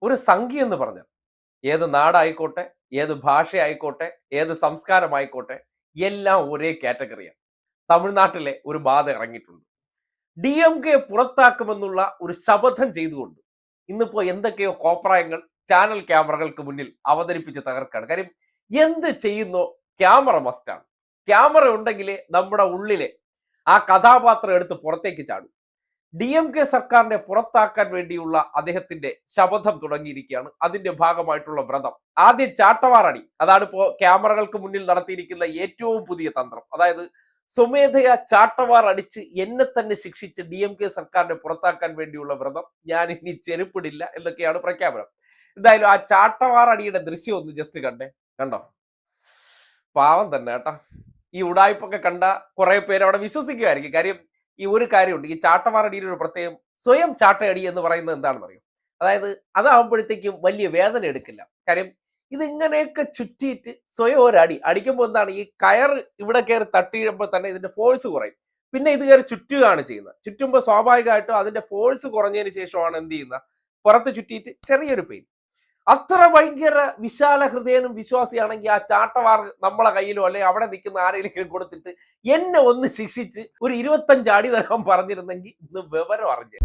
ഒരു സംഖ്യ എന്ന് പറഞ്ഞാൽ ഏത് നാടായിക്കോട്ടെ, ഏത് ഭാഷയായിക്കോട്ടെ, ഏത് സംസ്കാരമായിക്കോട്ടെ, എല്ലാം ഒരേ കാറ്റഗറിയാണ്. തമിഴ്നാട്ടിലെ ഒരു ബാധ ഇറങ്ങിയിട്ടുണ്ട്. DMK പുറത്താക്കുമെന്നുള്ള ഒരു ശപഥം ചെയ്തുകൊണ്ട് ഇന്നിപ്പോ എന്തൊക്കെയോ കോപ്രായങ്ങൾ ചാനൽ ക്യാമറകൾക്ക് മുന്നിൽ അവതരിപ്പിച്ച് തകർക്കാണ്. കാര്യം എന്ത് ചെയ്യുന്നോ ക്യാമറ മസ്റ്റാണ്. ക്യാമറ ഉണ്ടെങ്കിലേ നമ്മുടെ ഉള്ളിലെ ആ കഥാപാത്രം എടുത്ത് പുറത്തേക്ക് ചാടും. DMK സർക്കാരിനെ പുറത്താക്കാൻ വേണ്ടിയുള്ള അദ്ദേഹത്തിന്റെ ശപഥം തുടങ്ങിയിരിക്കുകയാണ്. അതിന്റെ ഭാഗമായിട്ടുള്ള വ്രതം. ആദ്യം ചാട്ടവാറടി, അതാണ് ഇപ്പോ ക്യാമറകൾക്ക് മുന്നിൽ നടത്തിയിരിക്കുന്ന ഏറ്റവും പുതിയ തന്ത്രം. അതായത് സ്വമേധയാ ചാട്ടവാർ അടിച്ച് എന്നെ തന്നെ ശിക്ഷിച്ച് DMK സർക്കാരിനെ പുറത്താക്കാൻ വേണ്ടിയുള്ള വ്രതം. ഞാൻ ഇനി ചെരുപ്പിടില്ല എന്നൊക്കെയാണ് പ്രഖ്യാപനം. എന്തായാലും ആ ചാട്ടവാർ അടിയുടെ ദൃശ്യം ഒന്ന് ജസ്റ്റ് കണ്ടേ. കണ്ടോ? പാവം തന്നെ കേട്ടാ. ഈ ഉടായ്പൊക്കെ കണ്ട കുറെ പേര് അവിടെ വിശ്വസിക്കുമായിരിക്കും. കാര്യം ഈ ഒരു കാര്യമുണ്ട്, ഈ ചാട്ടവാറടിയുടെ ഒരു പ്രത്യേകം, സ്വയം ചാട്ടയടി എന്ന് പറയുന്നത് എന്താണെന്ന് അറിയും. അതായത് അതാകുമ്പോഴത്തേക്കും വലിയ വേദന എടുക്കില്ല. കാര്യം ഇതിങ്ങനെയൊക്കെ ചുറ്റിയിട്ട് സ്വയം ഒരടി അടിക്കുമ്പോൾ എന്താണ്, ഈ കയർ ഇവിടെ കയറി തട്ടിയുമ്പോൾ തന്നെ ഇതിന്റെ ഫോഴ്സ് കുറയും. പിന്നെ ഇത് കയറി ചുറ്റുകയാണ് ചെയ്യുന്നത്. ചുറ്റുമ്പോൾ സ്വാഭാവികമായിട്ടും അതിന്റെ ഫോഴ്സ് കുറഞ്ഞതിന് ശേഷമാണ് എന്ത് ചെയ്യുന്നത്, പുറത്ത് ചുറ്റിയിട്ട് ചെറിയൊരു പെയിൻ. അത്ര ഭയങ്കര വിശാല ഹൃദയനും വിശ്വാസിയാണെങ്കിൽ ആ ചാട്ടവാർ നമ്മളെ കയ്യിലോ അല്ലെങ്കിൽ അവിടെ നിൽക്കുന്ന ആരെങ്കിലും കൊടുത്തിട്ട് എന്നെ ഒന്ന് ശിക്ഷിച്ച് ഒരു 25 അടി തരാൻ പറഞ്ഞിരുന്നെങ്കിൽ ഇന്ന് വിവരം അറിഞ്ഞു.